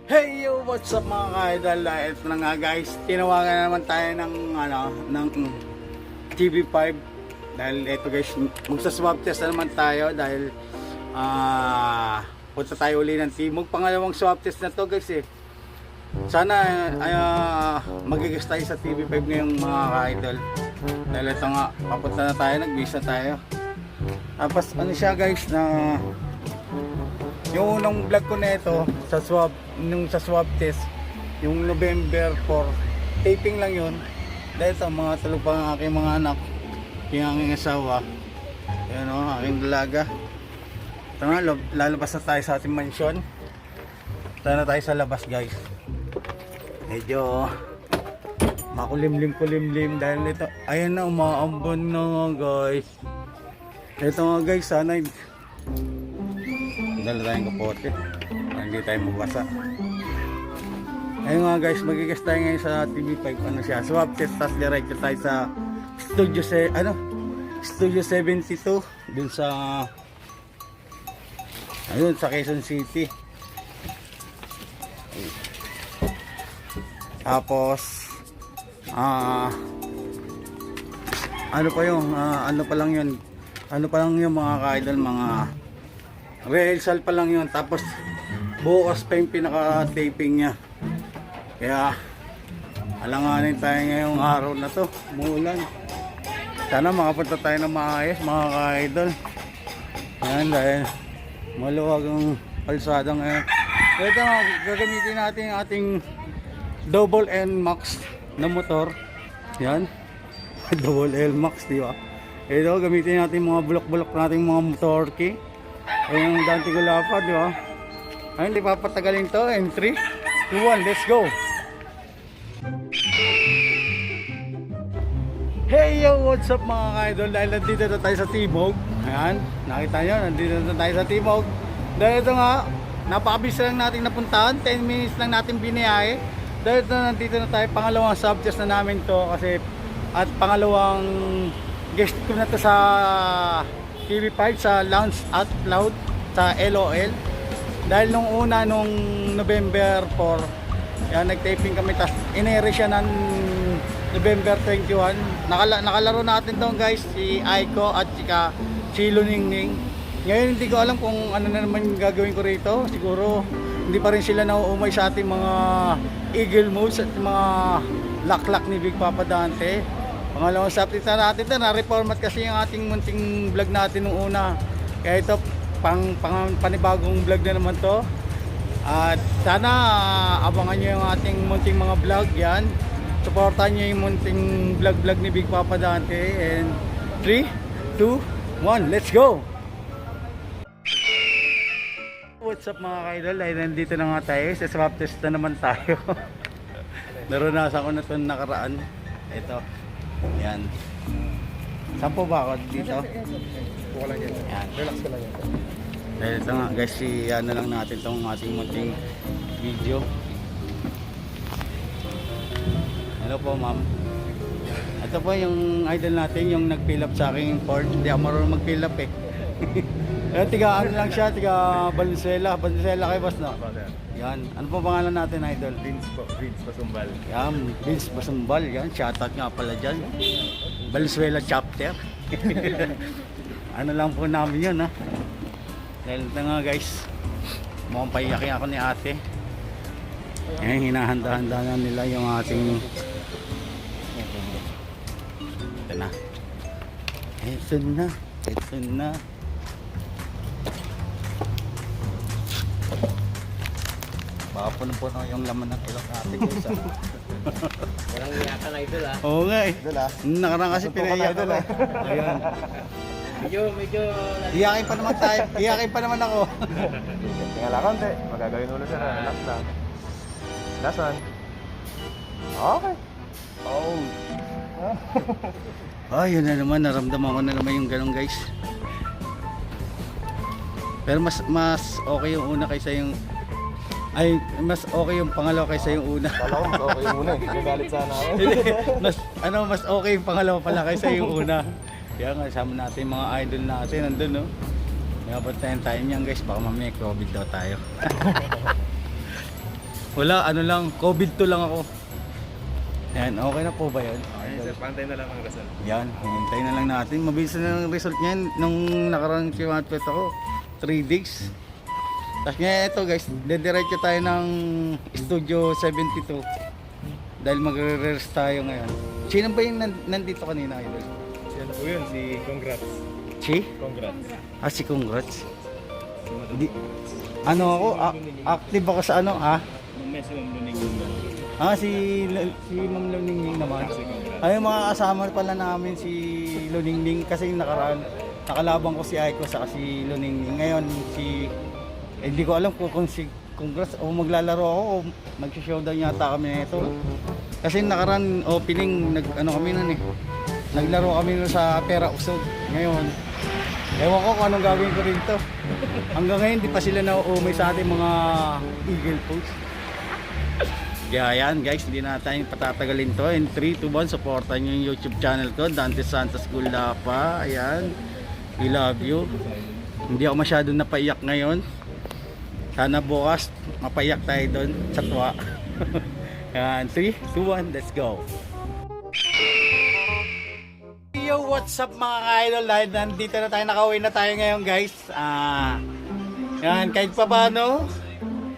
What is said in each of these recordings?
Hey yo, what's up mga ka-idol? Ito na nga guys, tinawagan na naman tayo ng TV5 dahil ito guys, magsa-swab test na naman tayo dahil punta tayo uli ng Timog. Pangalawang swab test na to guys eh. Sana magigis tayo sa TV5 ngayong mga ka-idol dahil ito nga, papunta na tayo, nag-visa tayo. Tapos ano siya guys, na yung unang vlog ko na ito sa swab test, yung November 4, taping lang yun. Dahil ito, mga tulog pa ang aking mga anak, yung aking asawa, yun o, aking dalaga. Ito nga, lalabas na tayo sa ating mansyon. Ito na tayo sa labas guys. Medyo makulimlim dahil ito, ayan na, umaambon na nga guys. Ito nga guys, sana dala tayong kapote para hindi tayo mabasa. Ayun nga guys, magigas tayo ngayon sa TV5. Ano siya, swab test, tapos diretso tayo sa Studio 72 dun sa ayun, sa Quezon City. Tapos ano pa lang yung mga ka-idol, mga rehearsal pa lang yun, tapos bukas pa yung pinaka-taping niya. Kaya alanganin tayo ngayong araw na to, umuulan. Sana makapunta tayo ng maayos mga ka-idol. Yan, dahil maluwag ang kalsada ngayon. Ito nga, gagamitin natin yung ating double N Max na motor. Yan, double L Max, di ba? Ito, gamitin natin mga bulok-bulok natin mga motor key. Ayun yung Dante Gulapa, di ba? Ayun, hindi papatagalin to. And 3, 2, 1, let's go! Hey yo, what's up mga ka-idol? Dahil nandito na tayo sa Timog. Ayan, nakita nyo, nandito na tayo sa Timog. Dahil ito nga, napakabilis lang natin napuntahan. 10 minutes lang natin biniyahe. Dahil ito, nandito na tayo. Pangalawang subtest na namin to kasi, at pangalawang guest ko na to sa TV5 sa Lounge at Loud sa LOL. Dahil nung una, nung November 4, yan, nag-taping kami, tapos inere siya ng November 21. Nakalaro natin doon guys, si Aiko at si Luningning. Ngayon hindi ko alam kung ano na naman gagawin ko rito. Siguro hindi pa rin sila nauumay sa ating mga eagle moves at mga laklak ni Big Papa Dante. Pangalawang subtest na natin ito, na-reformat kasi yung ating munting vlog natin nung una. Kaya ito, panibagong vlog na naman to. At sana abangan nyo yung ating munting mga vlog yan. Supportan nyo yung munting vlog ni Big Papa Dante. And 3, 2, 1, let's go! What's up mga ka-idol? Ay, nandito na nga tayo. Sa swab test na naman tayo. Naranasan ko na ito nakaraan. Ito. Yan. Saan po ba ako dito? Buka lang yan. Yan. Relax ka lang yan. Dahil ito nga guys, ano lang natin itong ating munting video. Hello po ma'am. Ito po yung idol natin, yung nag-fill up sa aking Ford. Hindi ako marunong mag-fill up eh. Tiga ano lang siya, tiga Valenzuela. Valenzuela kay boss no? Yan. Ano po pangalan natin idol? Vince Basumbal. Yan, Vince Basumbal. Yan, shoutout nga pala dyan. Valenzuela chapter. Ano lang po namin yun ha. Dahil ito nga guys, mukhang paiyakin ako ni ate. Yan, hinahanda-handa na nila yung ating ito na. Ito na. Ito na. Baka punong-puno yung laman ng ilong natin guys. Walang iyakan na idol ah. Oo nga eh. Idol ah. Nakarang kasi pinaiyak idol ako. ah. Ayun. Medyo Iyakin pa naman tayo. Iyakin pa naman ako. Tingala konti. Magagawin ulo siya na. Relax lang. Lason. Okay. Oh. Yun na naman, naramdaman ko na naman yung ganun guys. Pero mas okay yung una kaysa yung mas okay yung pangalawa kaysa yung una. Kala ko mas okay yung una. Gagalit sana ako. mas okay yung pangalawa pala kaysa yung una. Kaya nga kasama natin yung mga idol natin nandun, no. Kaya tayo tayo niyan guys, baka mamaya COVID daw tayo. Wala, ano lang, COVID to lang ako. Yan, okay na po ba yan? Ayun sir, pantay na lang ang Rizal. Yan, hintay na lang natin. Mabilis na ang result niyan. Nung nakarang kimatpet ako, 3 days. Tapos ngayon ito guys, dediretso tayo ng Studio 72. Dahil magre-rehearse tayo ngayon. Sino ba yung nandito kanina, idol? Si ano po yun? Si Congrats. Si? Congrats. Si Congrats. Di, ano ako, active ako sa ano, ha? Mamaya si Ma'am Luning yun. Si Ma'am Luningning naman. Ay, mga kasama pala namin si Luningning kasi yung nakaraan nakalabang ko si Aiko sa si Luningning. Ngayon hindi ko alam kung si Congrats o maglalaro ako o magsi-showdown yata kami nito. Kasi yung nakaraan opening kami nun eh. Naglaro kami nun sa Pera Usog. Ngayon, ewan ko kung anong gagawin ko rito. Hanggang ngayon di pa sila nauumay sa ating mga Eagle Post. Kaya yan guys, hindi na tayo patatagalin to. In 3, 2, 1, supportan nyo yung YouTube channel ko, Dante Santos Gulapa. Ayan, we love you. Hindi ako masyadong napaiyak ngayon. Sana bukas mapaiyak tayo doon sa tuwa. Ayan, 3, 2, 1, let's go. Yo, what's up mga ka-idol? Dahil nandito na tayo, nakauwi na tayo ngayon guys. Yan, kahit pa paano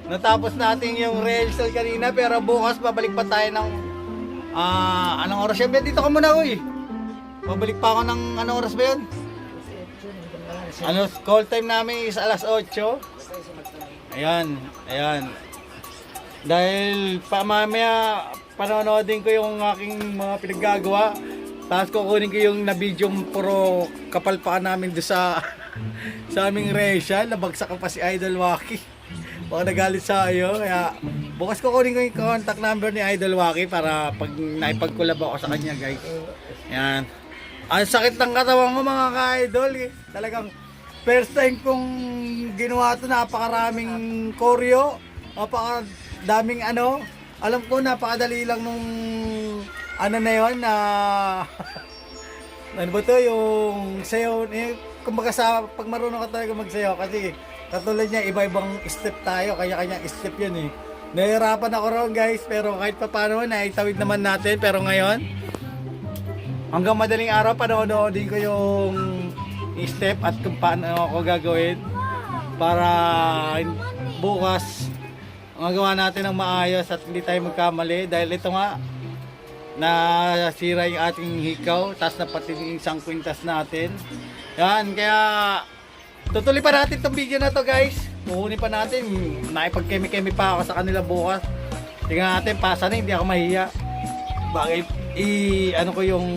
natapos natin yung rehearsal kanina, pero bukas babalik pa tayo ng anong oras yun? Dito ka muna, uy. Babalik pa ako ng anong oras ba yun? Call time namin is alas 8. Ayan. Dahil mamaya panonoodin ko yung aking mga pinaggagawa. Tapos kukunin ko yung na-video puro kapalpakan namin doon sa aming rehearsal. Nabagsak pa si Idol Waki. Baka nagalit sa iyo. Kaya bukas kukunin ko yung contact number ni Idol Waki para pag naipag-collab ako sa kanya guys. Yan. Ang sakit ng katawan mo mga ka-idol. Talagang first time kong ginawa ito. Napakaraming choreo. Napakadaming ano. Alam ko napakadali lang nung na yun na ano ba to yung sayaw kumbaga sa pag marunong ka talaga magsayaw kasi katulad niya iba-ibang step tayo kanya-kanya step yun eh. Nahihirapan ako ron guys pero kahit pa paano naitawid naman natin pero ngayon hanggang madaling araw panonoodin ko yung step at kung paano ako gagawin para bukas magawa natin ng maayos at hindi tayo magkamali dahil ito nga nasira yung ating hikaw tapos napati yung isang kwintas natin. Yan, kaya tutuloy pa natin itong video na to guys. Kukunin pa natin, nakipag-kemi-kemi pa ako sa kanila bukas. Tingnan natin, pasa na, hindi ako mahiya. Bakit ano ko yung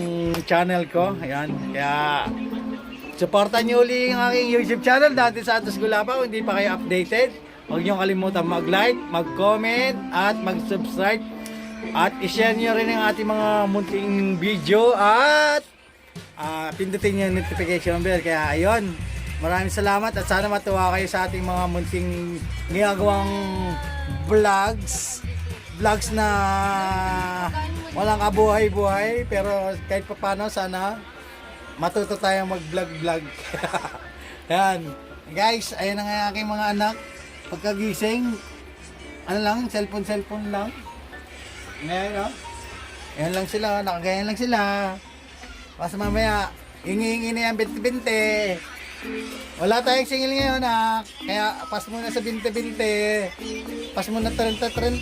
channel ko. Ayan, kaya supportan nyo uli yung aking YouTube channel Dante Santos Gulapa. Kung hindi pa kayo updated, huwag nyo kalimutan mag-like, mag-comment at mag-subscribe. At i-share nyo rin ang ating mga munting video at pindutin nyo yung notification bell. Kaya ayun, maraming salamat at sana matuwa kayo sa ating mga munting ginagawang vlogs na walang kabuhay-buhay pero kahit pa paano sana matuto tayong mag-vlog. Yan guys, ayun ang aking mga anak pagkagising cellphone lang. Ngayon, no? Ayan lang sila, nakagayan lang sila. Pas mamaya, hingi-hingi na yan 20-20. Wala tayong singil ngayon, ha? Kaya pas muna sa 20-20. Pas muna 30-30.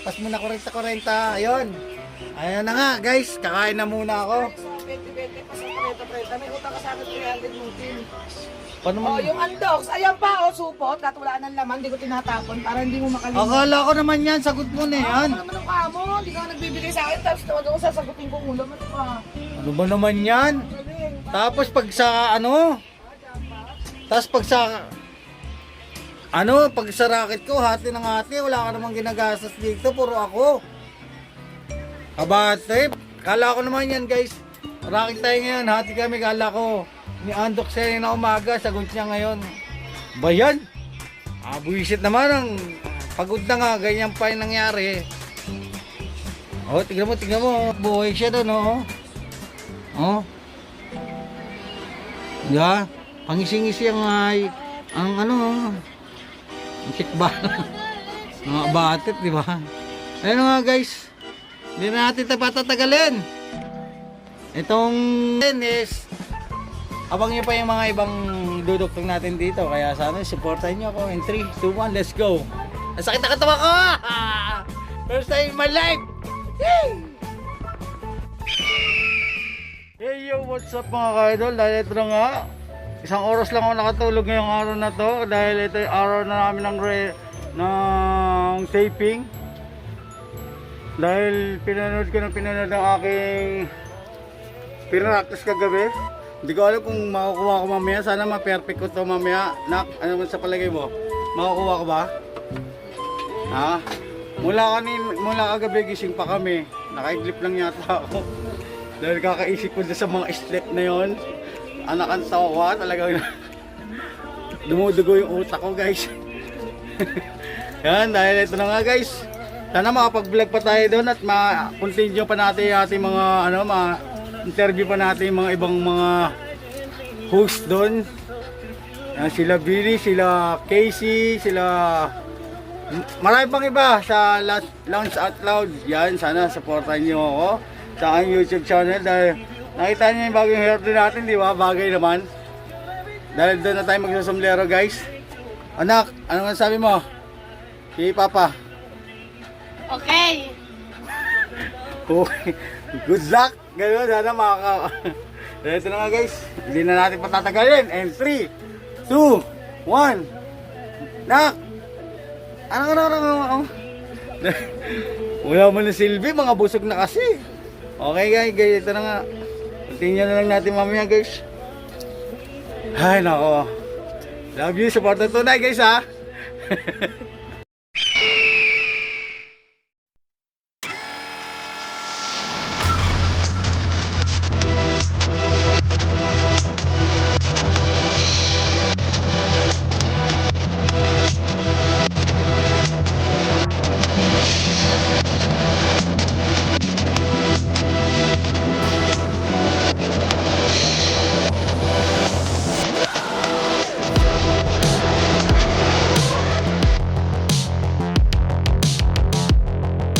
Pas muna 40-40. Ayun. Ayun na nga, guys. Kakain na muna ako. 20-20 pa sa 30-30. May utang ka sa akin 300 mutin. Paano Oh, yung undox, ayan pa, supot, at wala ng laman, hindi ko tinatapon para hindi mo makalimutan. Akala ko naman yan, sagot mo na yan. Ano naman ang kamo, hindi ka nagbibigay sa akin, tapos naman ako sasagutin ko ulam, ano pa? Ano ba naman yan? Galing. Tapos pag sa pag sa racket ko, hati ng hati, wala ka namang ginagastos dito, puro ako. Kabate, kala ko naman yan guys. Raking tayo ngayon, hati kami, kala ko. Ni Andok Sene na umaga, sagot niya ngayon. Ba yan? Buwisit naman ang pagod na nga, ganyan pa yung nangyari. Oh, tignan mo, buhay siya doon, oh. Oh. Yeah, pangising-ngisi ang ano, ang sikba. Mga batet, di ba? Ayun nga guys, hindi na natin patatagalin. Itong is, abang nyo pa yung mga ibang duduktong natin dito. Kaya sana supportahin nyo ako in 3, 2, 1, let's go. Ang sakit na katawa ko! First time in my life! Yay! Hey yo, what's up mga ka-idol? Dahil ito na nga, isang oras lang ako nakatulog ngayong araw na to. Dahil ito yung araw na namin ng taping. Dahil pinanood ng aking pinractice kagabi. Hindi ko alam kung makukuha ko mamaya. Sana ma-perfect ko to mamaya. Nak, ano man sa palagay mo? Makukuha ko ba? Ha? Mula kagabi gising pa kami. Naka-idlip lang yata ako. Dahil kakaisip ko sa mga step na yon. Anakan tawa talagang dumudugo yung utak ko guys. Yan, dahil ito na nga guys. Sana makapag-vlog pa tayo doon at ma-continue pa natin yung ating mga ma-interview pa natin yung mga ibang mga host doon. Sila Billy, sila Casey, sila marami pang iba sa Launch Out Loud. Yan, sana supportan niyo ako sa aking YouTube channel dahil nakita niyo yung bagong hairdo natin, di ba? Bagay naman. Dahil doon na tayo magsasombrero guys. Anak, ano nga sabi mo? Si Papa. Okay. Okay. Good luck. Ganun, sana makaka... Ito na nga guys. Hindi na natin patatagalin. And 3, 2, 1. Nak! Ano? Wala mo na silbi. Mga busog na kasi. Okay guys. Ito na nga. Tingnan na lang natin mamaya guys. Ay nako. Love you. Support na tunay guys ha.